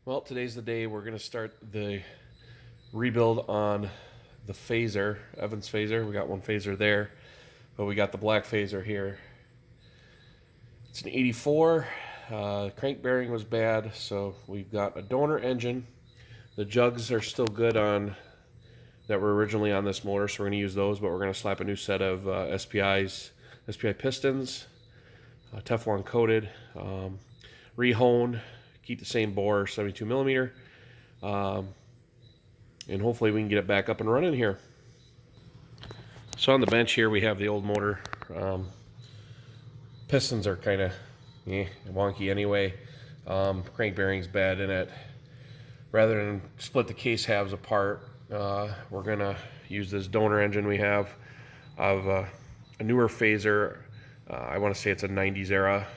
Well, today's the day we're going to start the rebuild on the Phazer, Evans Phazer. We got one Phazer there, but we got the black Phazer here. It's an 84. Crank bearing was bad, so we've got a donor engine. The jugs are still good on that were originally on this motor, so we're going to use those, but we're going to slap a new set of SPI pistons, Teflon coated, rehone, keep the same bore, 72 millimeter, and hopefully we can get it back up and running here. So on the bench here we have the old motor. Pistons are kind of wonky anyway. Crank bearing's bad in it. Rather than split the case halves apart, we're gonna use this donor engine we have of a newer Phazer. I want to say it's a 90s era.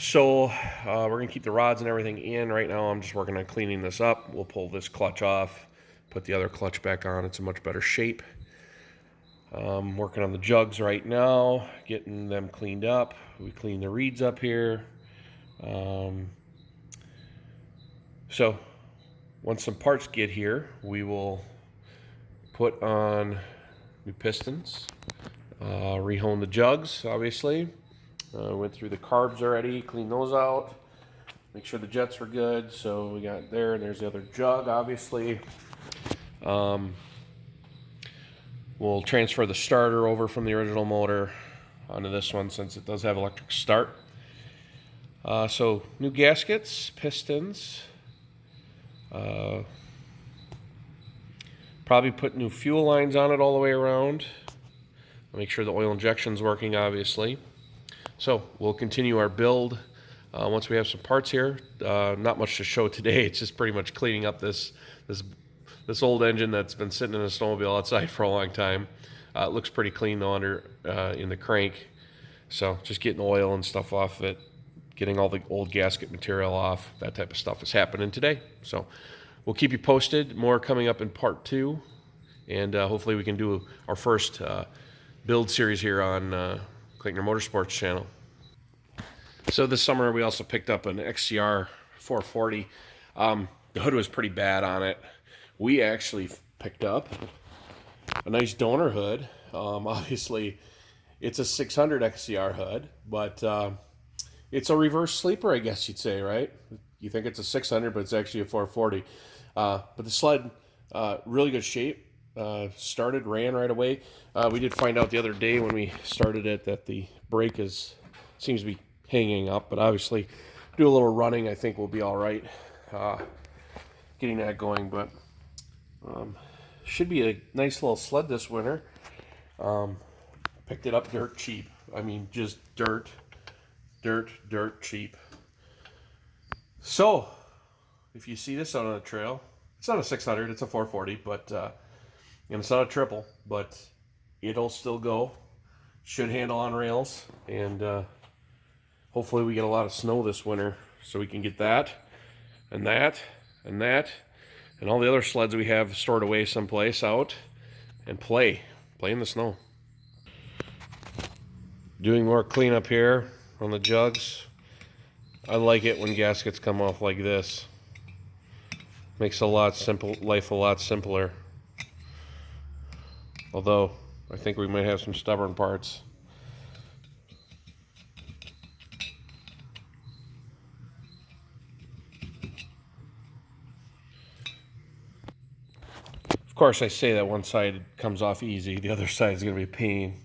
So we're going to keep the rods and everything in. Right now I'm just working on cleaning this up. We'll pull this clutch off, put the other clutch back on. It's in much better shape. Working on the jugs right now, getting them cleaned up. We clean the reeds up here. So once some parts get here, we will put on new pistons, rehone the jugs, obviously. Went through the carbs already, cleaned those out, make sure the jets were good. So we got there, and there's the other jug, obviously. We'll transfer the starter over from the original motor onto this one since it does have electric start. So new gaskets, pistons, probably put new fuel lines on it all the way around. Make sure the oil injection's working, obviously. So we'll continue our build once we have some parts here. Not much to show today. It's just pretty much cleaning up this old engine that's been sitting in a snowmobile outside for a long time. It looks pretty clean though under in the crank. So just getting oil and stuff off it, getting all the old gasket material off. That type of stuff is happening today. So we'll keep you posted. More coming up in part 2, and hopefully we can do our first build series here on Clayton Motorsports channel. So this summer we also picked up an XCR 440. The hood was pretty bad on it. We actually picked up a nice donor hood. Obviously it's a 600 XCR hood, but it's a reverse sleeper, I guess you'd say, right? You think it's a 600, but it's actually a 440. But the sled, really good shape. Ran right away. We did find out the other day when we started it that the brake seems to be hanging up, but obviously do a little running, I think we'll be all right getting that going. But should be a nice little sled this winter. Picked it up dirt cheap. I mean, just dirt cheap. So if you see this out on the trail, it's not a 600, it's a 440, but and it's not a triple, but it'll still go. Should handle on rails, and hopefully we get a lot of snow this winter so we can get that and that and that and all the other sleds we have stored away someplace out and play in the snow. Doing more cleanup here on the jugs. I like it when gaskets come off like this. Makes life a lot simpler. Although, I think we might have some stubborn parts. Of course, I say that one side comes off easy, the other side is going to be a pain.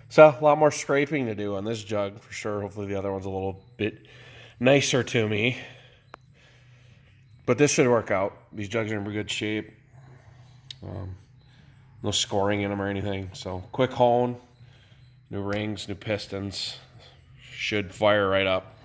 So, a lot more scraping to do on this jug, for sure. Hopefully the other one's a little bit nicer to me. But this should work out. These jugs are in good shape. No scoring in them or anything. So quick hone, new rings, new pistons. Should fire right up.